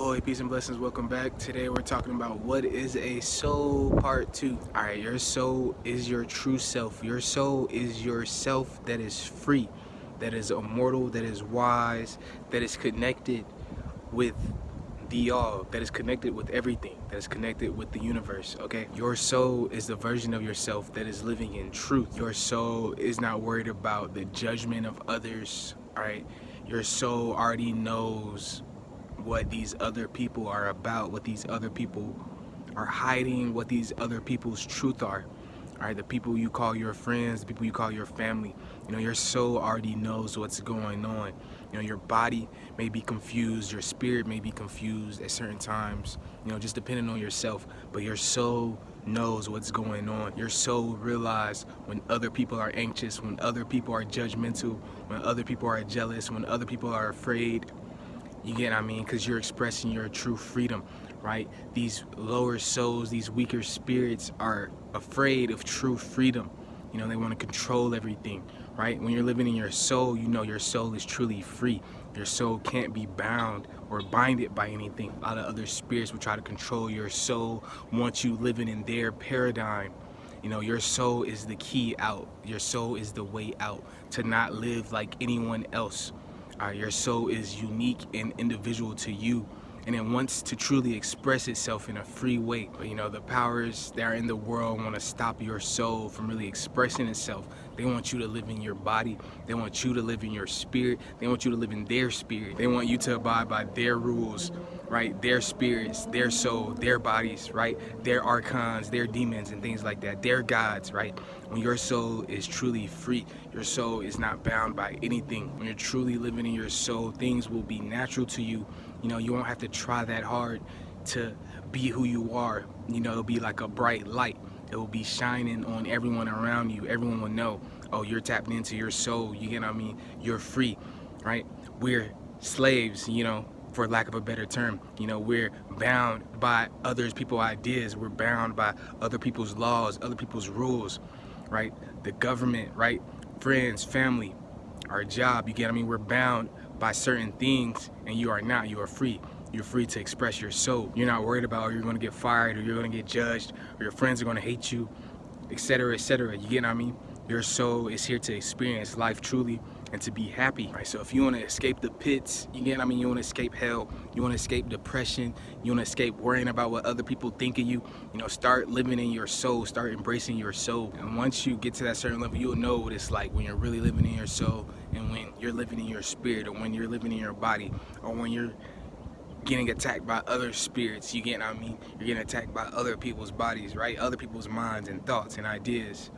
Ahoy, peace and blessings, welcome back. Today we're talking about what is a soul, part 2. Alright, your soul is your true self. Your soul is your self that is free, that is immortal, that is wise, that is connected with the all, that is connected with everything, that is connected with the universe, okay? Your soul is the version of yourself that is living in truth. Your soul is not worried about the judgment of others, alright? Your soul already knows what these other people are about, what these other people are hiding, what these other people's truth are. All right, the people you call your friends, the people you call your family, your soul already knows what's going on. Your body may be confused, your spirit may be confused at certain times, just depending on yourself, but your soul knows what's going on. Your soul realizes when other people are anxious, when other people are judgmental, when other people are jealous, when other people are afraid. You get what I mean? Because you're expressing your true freedom, right? These lower souls, these weaker spirits are afraid of true freedom. They want to control everything, right? When you're living in your soul, your soul is truly free. Your soul can't be bound or binded by anything. A lot of other spirits will try to control your soul, want you living in their paradigm. Your soul is the key out. Your soul is the way out to not live like anyone else. Your soul is unique and individual to you, and it wants to truly express itself in a free way. But the powers that are in the world want to stop your soul from really expressing itself. They want you to live in your body. They want you to live in your spirit. They want you to live in their spirit. They want you to abide by their rules, right? Their spirits, their soul, their bodies, right? Their archons, their demons and things like that, their gods, right? When your soul is truly free, your soul is not bound by anything. When you're truly living in your soul, things will be natural to you. You won't have to try that hard to be who you are. It'll be like a bright light. It will be shining on everyone around you. Everyone will know, oh, you're tapping into your soul. You get what I mean? You're free, right? We're slaves, for lack of a better term. We're bound by others people's ideas. We're bound by other people's laws, other people's rules, right? The government, right? Friends, family, our job, you get what I mean? We're bound by certain things, and you are not. You are free. You're free to express your soul. You're not worried about, or you're going to get fired, or you're going to get judged, or your friends are going to hate you, etc., etc. You get what I mean? Your soul is here to experience life truly and to be happy. Right? So if you want to escape the pits, you get what I mean? You want to escape hell, you want to escape depression, you want to escape worrying about what other people think of you, start living in your soul, start embracing your soul. And once you get to that certain level, you'll know what it's like when you're really living in your soul, and when you're living in your spirit, or when you're living in your body, or when you're getting attacked by other spirits. You get what I mean? You're getting attacked by other people's bodies, right? Other people's minds and thoughts and ideas.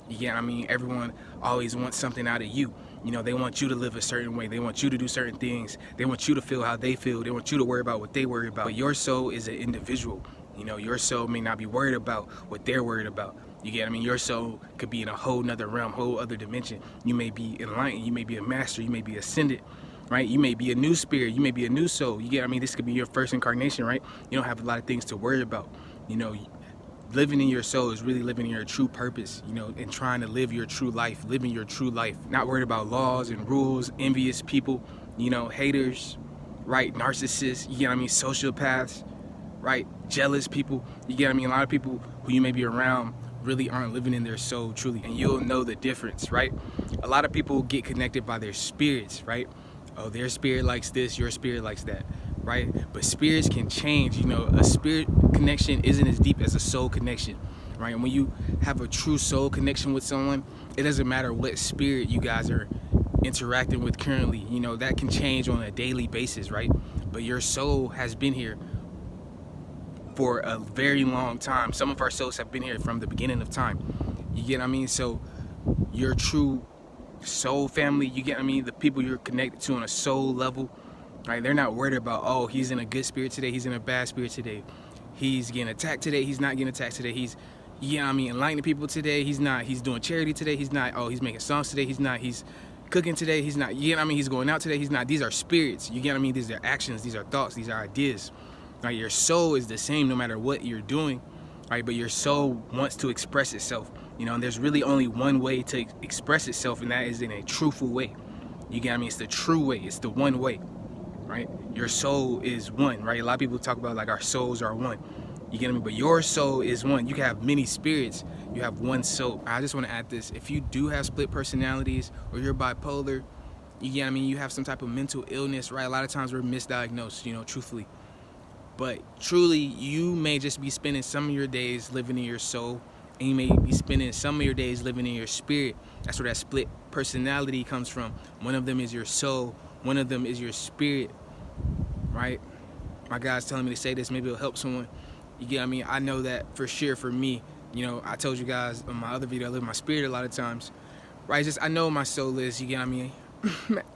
You get what I mean? Everyone always wants something out of you. They want you to live a certain way. They want you to do certain things. They want you to feel how they feel. They want you to worry about what they worry about. But your soul is an individual. Your soul may not be worried about what they're worried about. You get what I mean? Your soul could be in a whole nother realm, whole other dimension. You may be enlightened. You may be a master. You may be ascended, right? You may be a new spirit. You may be a new soul. You get what I mean? This could be your first incarnation, right? You don't have a lot of things to worry about. Living in your soul is really living in your true purpose, and trying to live your true life, living your true life, not worried about laws and rules, envious people, haters, right? Narcissists, you get what I mean? Sociopaths, right? Jealous people, you get what I mean? A lot of people who you may be around really aren't living in their soul truly, and you'll know the difference, right? A lot of people get connected by their spirits, right? Oh, their spirit likes this, your spirit likes that, right? But spirits can change. A spirit connection isn't as deep as a soul connection, right? And when you have a true soul connection with someone, it doesn't matter what spirit you guys are interacting with currently. That can change on a daily basis, right? But your soul has been here for a very long time. Some of our souls have been here from the beginning of time. You get what I mean? So your true soul family, you get what I mean? The people you're connected to on a soul level, right? They're not worried about, oh, he's in a good spirit today, he's in a bad spirit today, he's getting attacked today, he's not getting attacked today, he's, you know what I mean, enlightening people today, he's not, he's doing charity today, he's not, oh, he's making songs today, he's not, he's cooking today, he's not, you know what I mean, he's going out today, he's not. These are spirits, you get what I mean? These are actions, these are thoughts, these are ideas, right? Your soul is the same no matter what you're doing, right? But your soul wants to express itself, and there's really only one way to express itself, and that is in a truthful way. You get what I mean? It's the true way, it's the one way. right? Your soul is one, right? A lot of people talk about like our souls are one. You get me? But your soul is one. You can have many spirits. You have one soul. I just want to add this. If you do have split personalities or you're bipolar, you get what I mean? You have some type of mental illness, right? A lot of times we're misdiagnosed, you know, truthfully. But truly, you may just be spending some of your days living in your soul, and you may be spending some of your days living in your spirit. That's where that split personality comes from. One of them is your soul. One of them is your spirit, right? My God's telling me to say this. Maybe it'll help someone. You get what I mean? I know that for sure for me. You know, I told you guys on my other video, I live in my spirit a lot of times, right? It's just, I know my soul is, you get what I mean?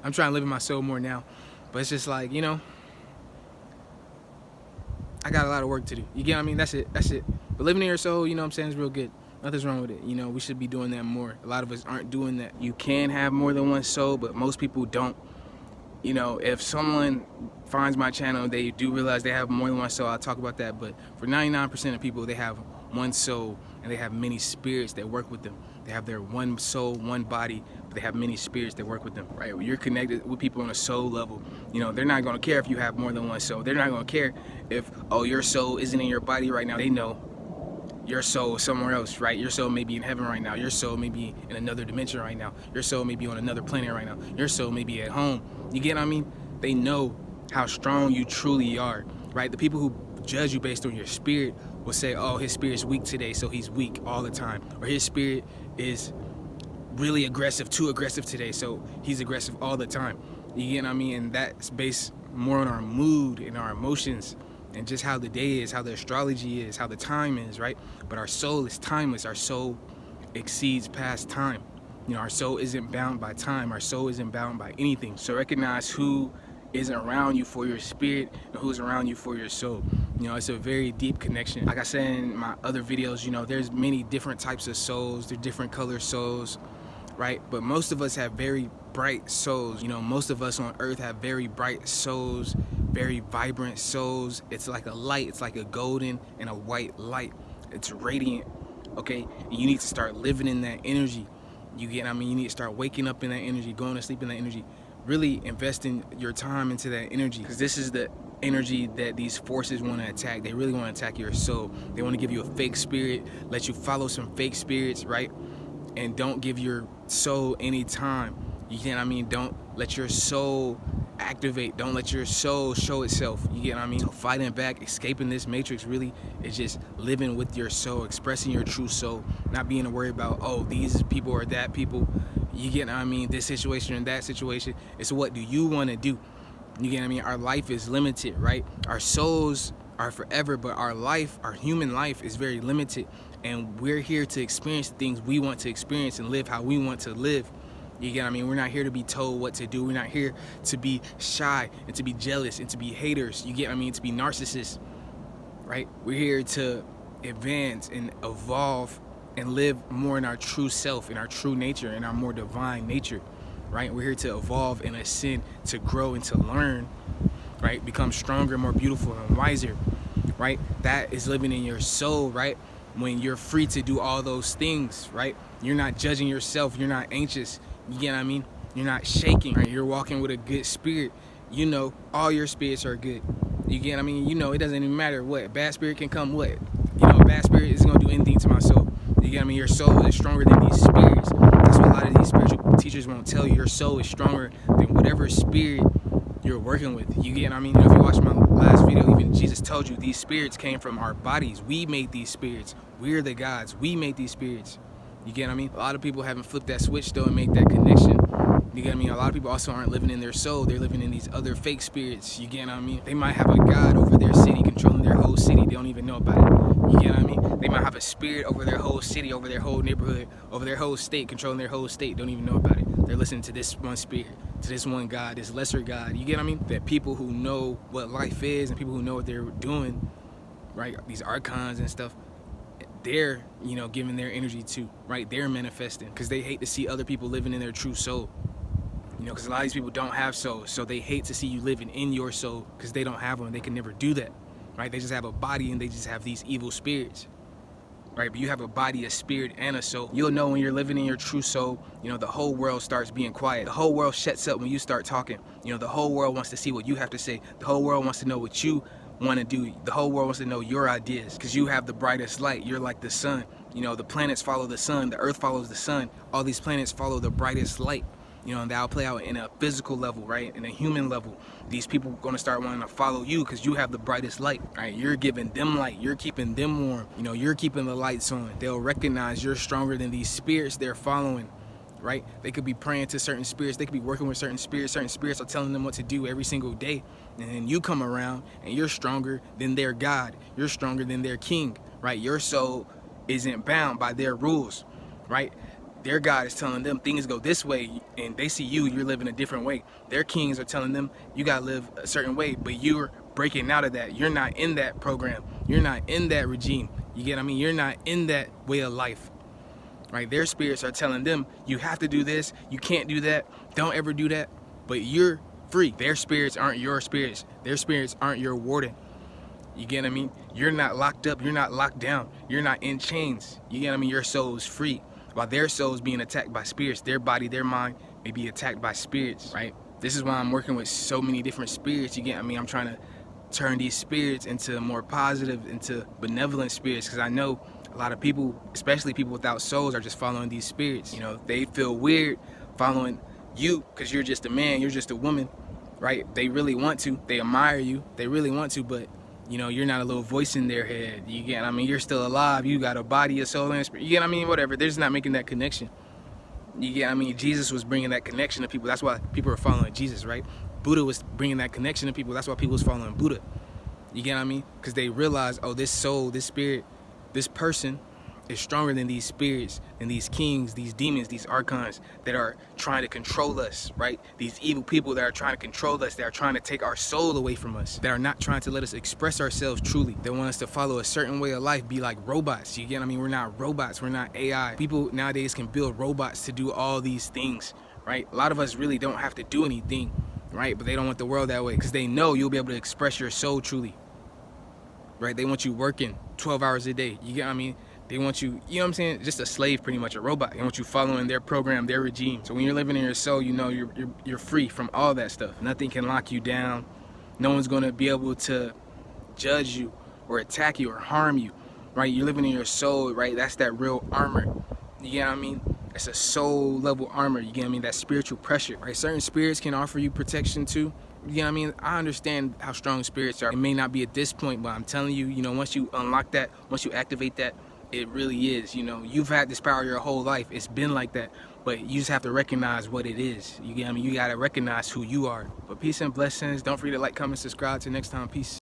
I'm trying to live in my soul more now. But it's just like, you know, I got a lot of work to do. You get what I mean? That's it. But living in your soul, you know what I'm saying, is real good. Nothing's wrong with it. You know, we should be doing that more. A lot of us aren't doing that. You can have more than one soul, but most people don't. You know, if someone finds my channel, they do realize they have more than one soul, I'll talk about that. But for 99% of people, they have one soul and they have many spirits that work with them. They have their one soul, one body, but they have many spirits that work with them, right? When you're connected with people on a soul level, you know, they're not going to care if you have more than one soul. They're not going to care if, oh, your soul isn't in your body right now. They know your soul is somewhere else, right? Your soul may be in heaven right now. Your soul may be in another dimension right now. Your soul may be on another planet right now. Your soul may be at home. You get what I mean? They know how strong you truly are, right? The people who judge you based on your spirit will say, oh, his spirit's weak today, so he's weak all the time. Or his spirit is really aggressive, too aggressive today, so he's aggressive all the time. You get what I mean? And that's based more on our mood and our emotions and just how the day is, how the astrology is, how the time is, right? But our soul is timeless. Our soul exceeds past time. You know, our soul isn't bound by time. Our soul isn't bound by anything. So recognize who is around you for your spirit and who's around you for your soul. You know, it's a very deep connection. Like I said in my other videos, you know, there's many different types of souls. There's different color souls, right? But most of us have very bright souls. You know, most of us on earth have very bright souls, very vibrant souls. It's like a light. It's like a golden and a white light. It's radiant, okay? And you need to start living in that energy. You get, I mean, you need to start waking up in that energy, going to sleep in that energy, really investing your time into that energy, because this is the energy that these forces want to attack. They really want to attack your soul. They want to give you a fake spirit, let you follow some fake spirits, right? And don't give your soul any time. You get what I mean? Don't let your soul activate. Don't let your soul show itself. You get what I mean? So fighting back, escaping this matrix really is just living with your soul, expressing your true soul, not being worried about, oh, these people or that people. You get what I mean? This situation and that situation. It's what do you want to do? You get what I mean? Our life is limited, right? Our souls are forever, but our life, our human life is very limited. And we're here to experience the things we want to experience and live how we want to live. You get what I mean? We're not here to be told what to do. We're not here to be shy and to be jealous and to be haters. You get what I mean? To be narcissists, right? We're here to advance and evolve and live more in our true self, in our true nature, in our more divine nature, right? We're here to evolve and ascend, to grow and to learn, right? Become stronger, more beautiful and wiser, right? That is living in your soul, right? When you're free to do all those things, right? You're not judging yourself. You're not anxious. You get what I mean? You're not shaking, right? You're walking with a good spirit. You know, all your spirits are good. You get what I mean? You know, it doesn't even matter what. Bad spirit can come what? You know, a bad spirit isn't going to do anything to my soul. You get what I mean? Your soul is stronger than these spirits. That's what a lot of these spiritual teachers won't tell you. Your soul is stronger than whatever spirit you're working with. You get what I mean? You know, if you watch my last video, even Jesus told you these spirits came from our bodies. We made these spirits. We're the gods. We made these spirits. You get what I mean? A lot of people haven't flipped that switch though and made that connection. You get what I mean? A lot of people also aren't living in their soul. They're living in these other fake spirits. You get what I mean? They might have a god over their city, controlling their whole city. They don't even know about it. You get what I mean? They might have a spirit over their whole city, over their whole neighborhood, over their whole state, controlling their whole state. Don't even know about it. They're listening to this one spirit, to this one god, this lesser god. You get what I mean? That people who know what life is and people who know what they're doing, right? These archons and stuff, they're, you know, giving their energy to, right? They're manifesting because they hate to see other people living in their true soul. You know, because a lot of these people don't have souls, so they hate to see you living in your soul because they don't have one. They can never do that, right? They just have a body and they just have these evil spirits. right? But you have a body, a spirit, and a soul. You'll know when you're living in your true soul. You know, the whole world starts being quiet. The whole world shuts up when you start talking. You know, the whole world wants to see what you have to say. The whole world wants to know what you want to do. The whole world wants to know your ideas, because you have the brightest light. You're like the sun. You know, the planets follow the sun. The earth follows the sun. All these planets follow the brightest light. You know, and that'll play out in a physical level, right? In a human level. These people are going to start wanting to follow you because you have the brightest light, right? You're giving them light. You're keeping them warm. You know, you're keeping the lights on. They'll recognize you're stronger than these spirits they're following, right? They could be praying to certain spirits. They could be working with certain spirits. Certain spirits are telling them what to do every single day. And then you come around and you're stronger than their God. You're stronger than their king, right? Your soul isn't bound by their rules, right? Their God is telling them things go this way, and they see you're living a different way. Their kings are telling them you gotta live a certain way, but you're breaking out of that. You're not in that program. You're not in that regime. You get what I mean? You're not in that way of life, right? Their spirits are telling them you have to do this, you can't do that, don't ever do that, but you're free. Their spirits aren't your spirits. Their spirits aren't your warden. You get what I mean? You're not locked up. You're not locked down. You're not in chains. You get what I mean? Your soul is free. While their soul is being attacked by spirits, their body, their mind may be attacked by spirits, right? This is why I'm working with so many different spirits. You get what I mean? I'm trying to turn these spirits into more positive, into benevolent spirits, because I know a lot of people, especially people without souls, are just following these spirits. You know, they feel weird following you because you're just a man, you're just a woman, right? They really want to. They admire you. They really want to, but you know, you're not a little voice in their head. You get, I mean, you're still alive. You got a body, a soul, and a spirit. You get, I mean, whatever. They're just not making that connection. You get, I mean, Jesus was bringing that connection to people. That's why people are following Jesus, right? Buddha was bringing that connection to people. That's why people was following Buddha. You get what I mean? Because they realized, oh, this soul, this spirit, this person is stronger than these spirits and these kings, these demons, these archons that are trying to control us, right? These evil people that are trying to control us, that are trying to take our soul away from us, that are not trying to let us express ourselves truly. They want us to follow a certain way of life, be like robots. You get what I mean? We're not robots. We're not AI. People nowadays can build robots to do all these things, right? A lot of us really don't have to do anything, right? But they don't want the world that way because they know you'll be able to express your soul truly, right? They want you working 12 hours a day. You get what I mean? They want you, you know what I'm saying, just a slave, pretty much, a robot. They want you following their program, their regime. So when you're living in your soul, you know you're free from all that stuff. Nothing can lock you down. No one's going to be able to judge you or attack you or harm you, right? You're living in your soul, right? That's that real armor. You get what I mean? It's a soul level armor. You get what I mean? That spiritual pressure, right? Certain spirits can offer you protection too. You know what I mean? I understand how strong spirits are. It may not be at this point, but I'm telling you, you know, once you unlock that, once you activate that, it really is. You know, you've had this power your whole life. It's been like that, but you just have to recognize what it is. You get what I mean? You got to recognize who you are. But peace and blessings. Don't forget to like, comment, subscribe. Till next time. Peace.